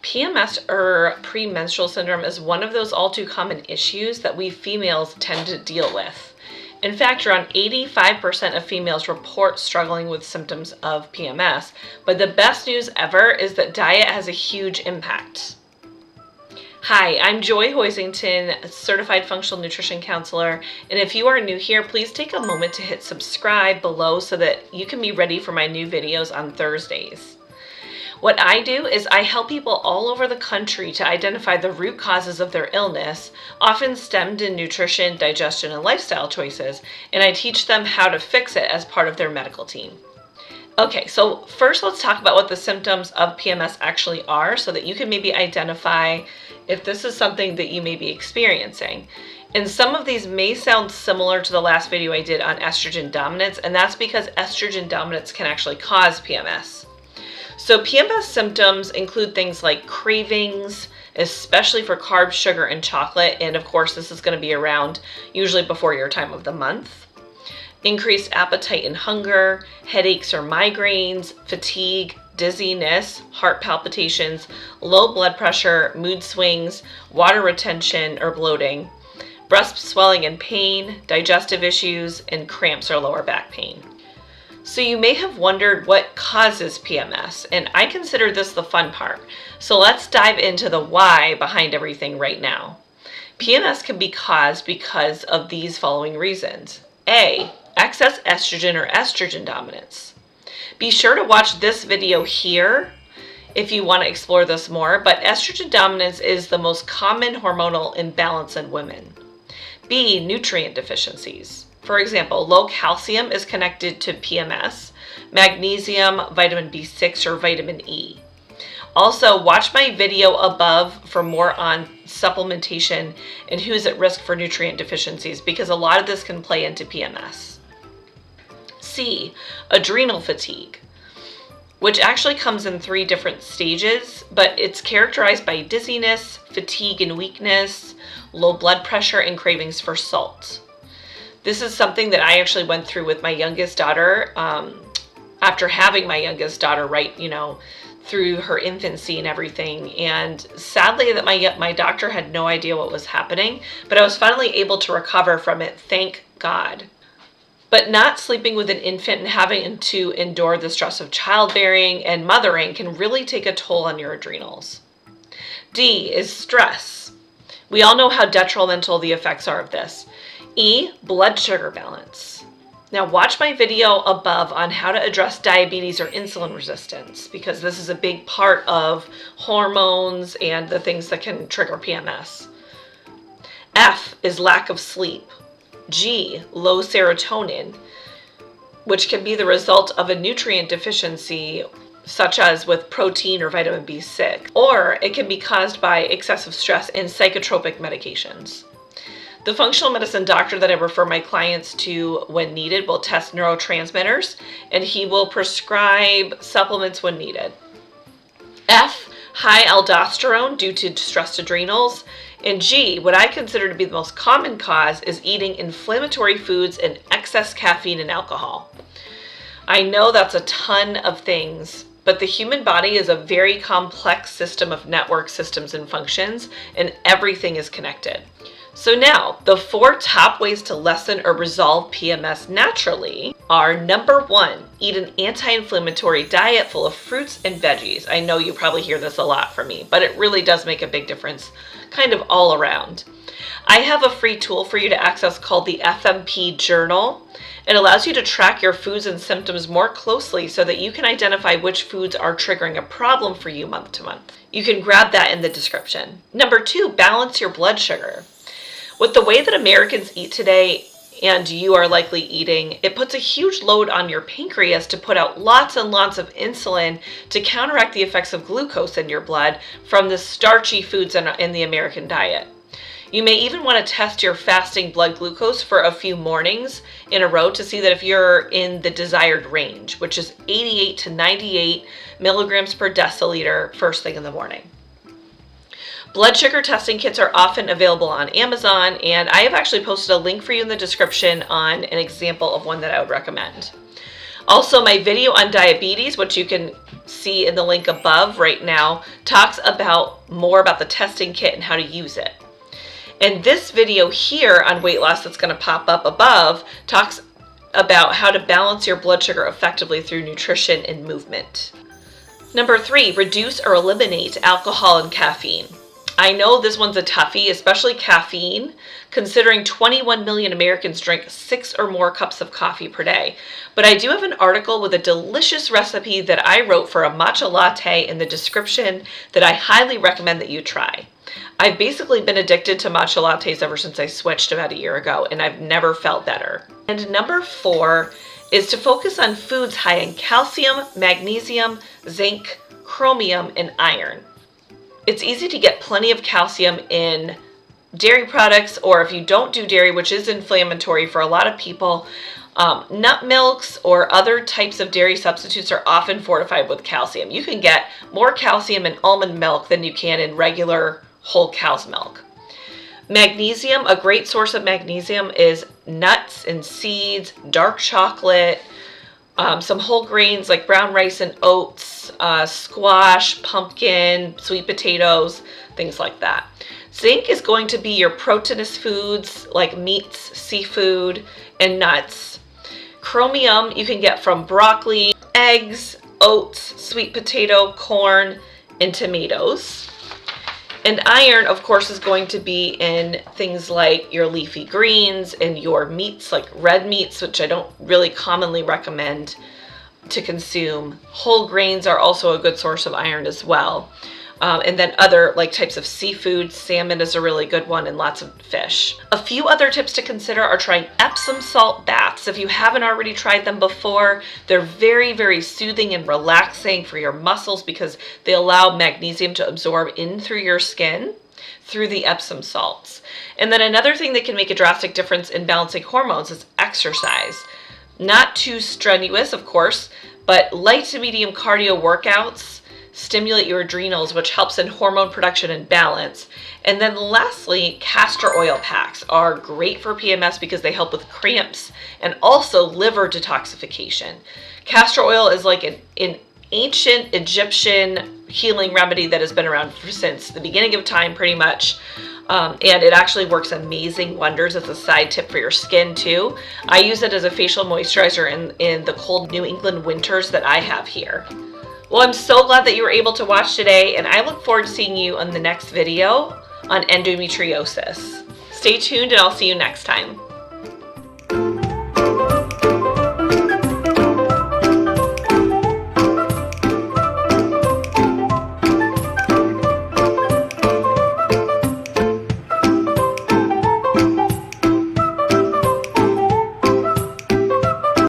PMS or premenstrual syndrome is one of those all too common issues that we females tend to deal with. In fact, around 85% of females report struggling with symptoms of PMS, but the best news ever is that diet has a huge impact. Hi, I'm Joy Hoisington, Certified Functional Nutrition Counselor, and if you are new here, please take a moment to hit subscribe below so that you can be ready for my new videos on Thursdays. What I do is I help people all over the country to identify the root causes of their illness, often stemmed in nutrition, digestion, and lifestyle choices, and I teach them how to fix it as part of their medical team. Okay, so first let's talk about what the symptoms of PMS actually are so that you can maybe identify if this is something that you may be experiencing. And some of these may sound similar to the last video I did on estrogen dominance, and that's because estrogen dominance can actually cause PMS. So PMS symptoms include things like cravings, especially for carbs, sugar, and chocolate. And of course, this is going to be around usually before your time of the month. Increased appetite and hunger, headaches or migraines, fatigue, dizziness, heart palpitations, low blood pressure, mood swings, water retention or bloating, breast swelling and pain, digestive issues, and cramps or lower back pain. So you may have wondered what causes PMS, and I consider this the fun part. So let's dive into the why behind everything right now. PMS can be caused because of these following reasons. A, excess estrogen or estrogen dominance. Be sure to watch this video here if you want to explore this more, but estrogen dominance is the most common hormonal imbalance in women. B, nutrient deficiencies. For example, low calcium is connected to PMS, magnesium, vitamin B6, or vitamin E. Also, watch my video above for more on supplementation and who's at risk for nutrient deficiencies, because a lot of this can play into PMS. C, adrenal fatigue, which actually comes in 3 different stages, but it's characterized by dizziness, fatigue and weakness, low blood pressure, and cravings for salt. This is something that I actually went through with my youngest daughter after having my youngest daughter through her infancy and everything. And sadly that my doctor had no idea what was happening, but I was finally able to recover from it, thank God. But not sleeping with an infant and having to endure the stress of childbearing and mothering can really take a toll on your adrenals. D is stress. We all know how detrimental the effects are of this. E, blood sugar balance. Now watch my video above on how to address diabetes or insulin resistance, because this is a big part of hormones and the things that can trigger PMS. F is lack of sleep. G, low serotonin, which can be the result of a nutrient deficiency such as with protein or vitamin B6, or it can be caused by excessive stress and psychotropic medications. The functional medicine doctor that I refer my clients to when needed will test neurotransmitters, and he will prescribe supplements when needed. F, high aldosterone due to stressed adrenals. And G, what I consider to be the most common cause, is eating inflammatory foods and excess caffeine and alcohol. I know that's a ton of things, but the human body is a very complex system of network systems and functions, and everything is connected. So now, the 4 top ways to lessen or resolve PMS naturally are: number 1, eat an anti-inflammatory diet full of fruits and veggies. I know you probably hear this a lot from me, but it really does make a big difference, kind of all around. I have a free tool for you to access called the FMP Journal. It allows you to track your foods and symptoms more closely so that you can identify which foods are triggering a problem for you month to month. You can grab that in the description. Number 2, balance your blood sugar. With the way that Americans eat today, and you are likely eating, it puts a huge load on your pancreas to put out lots and lots of insulin to counteract the effects of glucose in your blood from the starchy foods in the American diet. You may even want to test your fasting blood glucose for a few mornings in a row to see that if you're in the desired range, which is 88 to 98 milligrams per deciliter first thing in the morning. Blood sugar testing kits are often available on Amazon, and I have actually posted a link for you in the description on an example of one that I would recommend. Also, my video on diabetes, which you can see in the link above right now, talks about more about the testing kit and how to use it. And this video here on weight loss that's going to pop up above talks about how to balance your blood sugar effectively through nutrition and movement. Number 3, reduce or eliminate alcohol and caffeine. I know this one's a toughie, especially caffeine, considering 21 million Americans drink 6 or more cups of coffee per day. But I do have an article with a delicious recipe that I wrote for a matcha latte in the description that I highly recommend that you try. I've basically been addicted to matcha lattes ever since I switched about a year ago, and I've never felt better. And number 4 is to focus on foods high in calcium, magnesium, zinc, chromium, and iron. It's easy to get plenty of calcium in dairy products, or if you don't do dairy, which is inflammatory for a lot of people, nut milks or other types of dairy substitutes are often fortified with calcium. You can get more calcium in almond milk than you can in regular whole cow's milk. Magnesium, a great source of magnesium is nuts and seeds, dark chocolate, some whole grains like brown rice and oats, squash, pumpkin, sweet potatoes, things like that. Zinc is going to be your proteinous foods like meats, seafood, and nuts. Chromium you can get from broccoli, eggs, oats, sweet potato, corn, and tomatoes. And iron, of course, is going to be in things like your leafy greens and your meats, like red meats, which I don't really commonly recommend to consume. Whole grains are also a good source of iron as well. And then other like types of seafood, salmon is a really good one, and lots of fish. A few other tips to consider are trying Epsom salt baths. If you haven't already tried them before, they're very, very soothing and relaxing for your muscles because they allow magnesium to absorb in through your skin through the Epsom salts. And then another thing that can make a drastic difference in balancing hormones is exercise. Not too strenuous, of course, but light to medium cardio workouts stimulate your adrenals, which helps in hormone production and balance. And then lastly, castor oil packs are great for PMS because they help with cramps and also liver detoxification. Castor oil is like an ancient Egyptian healing remedy that has been around since the beginning of time pretty much. And it actually works amazing wonders as a side tip for your skin too. I use it as a facial moisturizer in the cold New England winters that I have here. Well, I'm so glad that you were able to watch today, and I look forward to seeing you on the next video on endometriosis. Stay tuned, and I'll see you next time.